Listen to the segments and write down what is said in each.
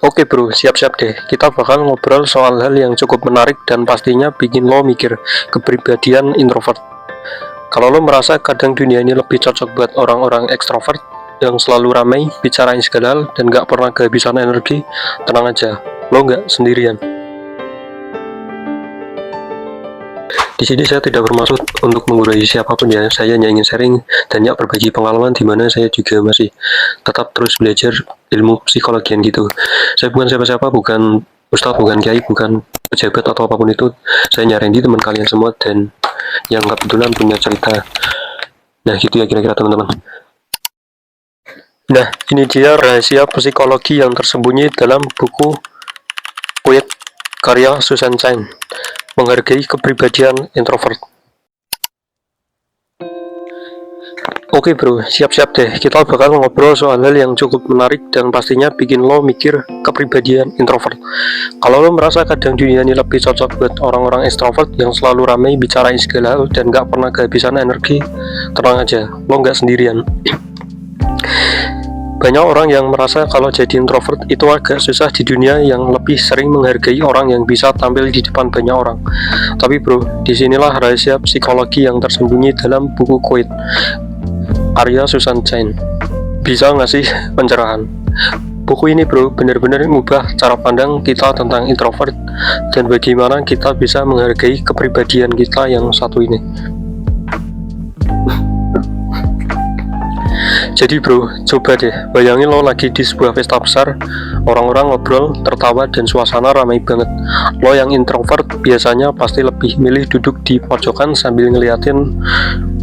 Oke bro, siap-siap deh. Kita bakal ngobrol soal hal yang cukup menarik dan pastinya bikin lo mikir, kepribadian introvert. Kalau lo merasa kadang dunia ini lebih cocok buat orang-orang ekstrovert yang selalu ramai, bicarain segala hal, dan gak pernah kehabisan energi, tenang aja, lo gak sendirian. Di sini saya tidak bermaksud untuk mengurai siapapun ya, saya hanya ingin sharing dan ya berbagi pengalaman di mana saya juga masih tetap terus belajar ilmu psikologian gitu. Saya bukan siapa-siapa, bukan ustadz, bukan kiai, bukan pejabat atau apapun itu. Saya nyariin di teman kalian semua dan yang kebetulan punya cerita. Nah gitu ya kira-kira teman-teman. Nah ini dia rahasia psikologi yang tersembunyi dalam buku Quiet karya Susan Cain. Menghargai kepribadian introvert. Oke bro, siap-siap deh. Kita bakal ngobrol soal hal yang cukup menarik dan pastinya bikin lo mikir kepribadian introvert. Kalau lo merasa kadang dunia ini lebih cocok buat orang-orang extrovert yang selalu ramai bicarain segala hal dan gak pernah kehabisan energi, tenang aja, lo gak sendirian. Banyak orang yang merasa kalau jadi introvert itu agak susah di dunia yang lebih sering menghargai orang yang bisa tampil di depan banyak orang. Tapi bro, disinilah rahasia psikologi yang tersembunyi dalam buku Quiet karya Susan Cain. Bisa ngasih pencerahan. Buku ini bro, benar-benar mengubah cara pandang kita tentang introvert dan bagaimana kita bisa menghargai kepribadian kita yang satu ini. Jadi bro, coba deh bayangin lo lagi di sebuah pesta besar, orang-orang ngobrol, tertawa, dan suasana ramai banget. Lo yang introvert biasanya pasti lebih milih duduk di pojokan sambil ngeliatin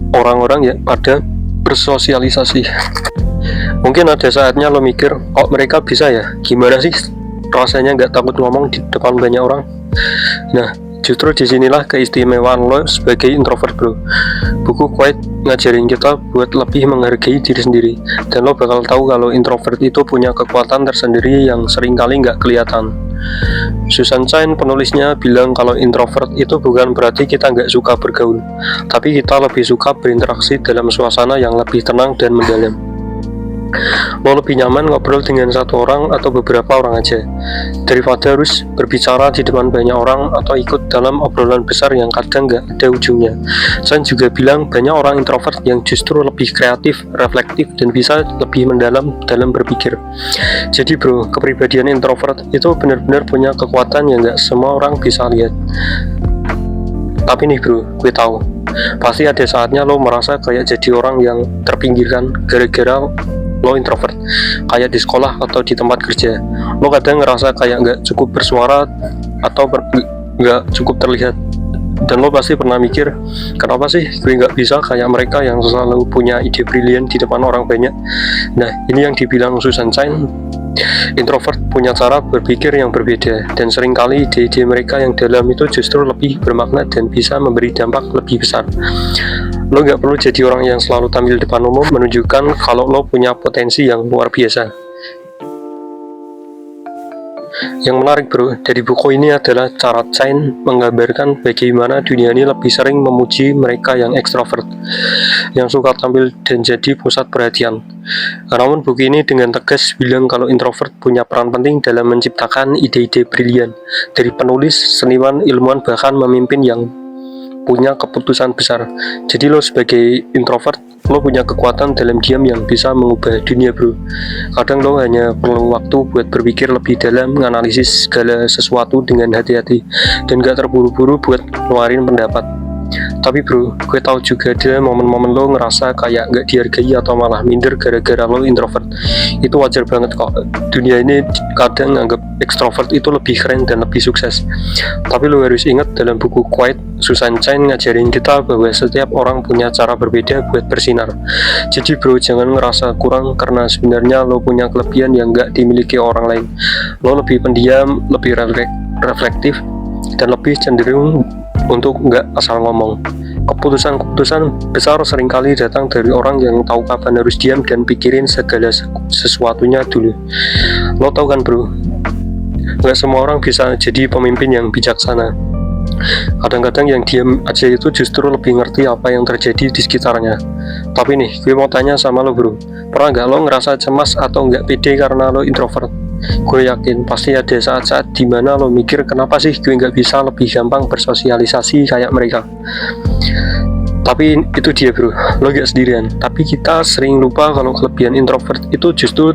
orang-orang yang pada bersosialisasi. Mungkin ada saatnya lo mikir, kok mereka bisa ya? Gimana sih rasanya nggak takut ngomong di depan banyak orang? Nah, justru disinilah keistimewaan lo sebagai introvert bro. Buku Quiet ngajarin kita buat lebih menghargai diri sendiri, dan lo bakal tahu kalau introvert itu punya kekuatan tersendiri yang seringkali nggak kelihatan. Susan Cain penulisnya bilang kalau introvert itu bukan berarti kita nggak suka bergaul, tapi kita lebih suka berinteraksi dalam suasana yang lebih tenang dan mendalam. Lo lebih nyaman ngobrol dengan satu orang atau beberapa orang aja daripada harus berbicara di depan banyak orang atau ikut dalam obrolan besar yang kadang gak ada ujungnya. Saya juga bilang banyak orang introvert yang justru lebih kreatif, reflektif, dan bisa lebih mendalam dalam berpikir. Jadi bro, kepribadian introvert itu benar-benar punya kekuatan yang gak semua orang bisa lihat. Tapi nih bro, gue tahu pasti ada saatnya lo merasa kayak jadi orang yang terpinggirkan gara-gara lo introvert, kayak di sekolah atau di tempat kerja. Lo kadang ngerasa kayak nggak cukup bersuara atau nggak cukup terlihat, dan lo pasti pernah mikir, kenapa sih gue nggak bisa kayak mereka yang selalu punya ide brilian di depan orang banyak. Nah ini yang dibilang Susan Cain, introvert punya cara berpikir yang berbeda, dan seringkali ide-ide mereka yang dalam itu justru lebih bermakna dan bisa memberi dampak lebih besar. Lo gak perlu jadi orang yang selalu tampil depan umum menunjukkan kalau lo punya potensi yang luar biasa. Yang menarik bro, dari buku ini adalah cara Cain menggambarkan bagaimana dunia ini lebih sering memuji mereka yang ekstrovert, yang suka tampil dan jadi pusat perhatian. Namun buku ini dengan tegas bilang kalau introvert punya peran penting dalam menciptakan ide-ide brilian, dari penulis, seniman, ilmuwan, bahkan memimpin yang punya keputusan besar. Jadi lo sebagai introvert, lo punya kekuatan dalam diam yang bisa mengubah dunia bro. Kadang lo hanya perlu waktu buat berpikir lebih dalam, menganalisis segala sesuatu dengan hati-hati, dan gak terburu-buru buat ngeluarin pendapat. Tapi bro, gue tahu juga ada momen-momen lo ngerasa kayak gak dihargai atau malah minder gara-gara lo introvert. Itu wajar banget kok. Dunia ini kadang nganggap ekstrovert itu lebih keren dan lebih sukses. Tapi lo harus ingat, dalam buku Quiet, Susan Cain ngajarin kita bahwa setiap orang punya cara berbeda buat bersinar. Jadi bro, jangan ngerasa kurang karena sebenarnya lo punya kelebihan yang gak dimiliki orang lain. Lo lebih pendiam, lebih reflektif, dan lebih cenderung untuk nggak asal ngomong. Keputusan besar seringkali datang dari orang yang tahu kapan harus diam dan pikirin segala sesuatunya dulu. Lo tahu kan bro, nggak semua orang bisa jadi pemimpin yang bijaksana. Kadang-kadang yang diam aja itu justru lebih ngerti apa yang terjadi di sekitarnya. Tapi nih, gue mau tanya sama lo bro, pernah nggak lo ngerasa cemas atau nggak pede karena lo introvert? Gue yakin pasti ada saat-saat dimana lo mikir kenapa sih gue nggak bisa lebih gampang bersosialisasi kayak mereka. Tapi itu dia bro, lo gak sendirian. Tapi kita sering lupa kalau kelebihan introvert itu justru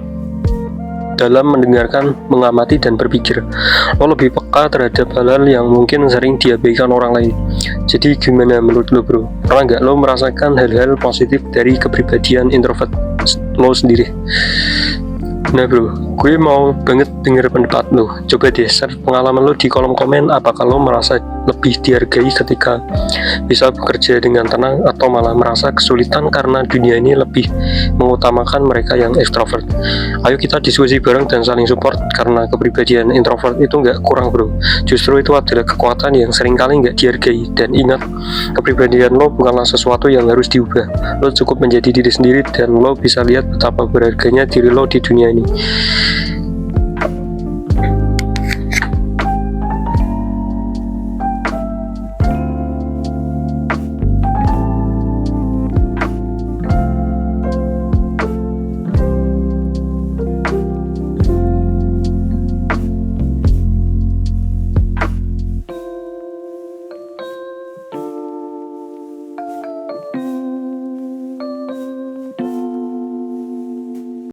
dalam mendengarkan, mengamati, dan berpikir. Lo lebih peka terhadap hal-hal yang mungkin sering diabaikan orang lain. Jadi gimana menurut lo bro? Pernah nggak lo merasakan hal-hal positif dari kepribadian introvert lo sendiri? Nah bro, gue mau banget denger pendapat lo. Coba deh share pengalaman lo di kolom komen. Apakah lo merasa lebih dihargai ketika bisa bekerja dengan tenang, atau malah merasa kesulitan karena dunia ini lebih mengutamakan mereka yang ekstrovert? Ayo kita diskusi bareng dan saling support, karena kepribadian introvert itu nggak kurang bro. Justru itu adalah kekuatan yang seringkali nggak dihargai. Dan ingat, kepribadian lo bukanlah sesuatu yang harus diubah. Lo cukup menjadi diri sendiri, dan lo bisa lihat betapa berharganya diri lo di dunia ini.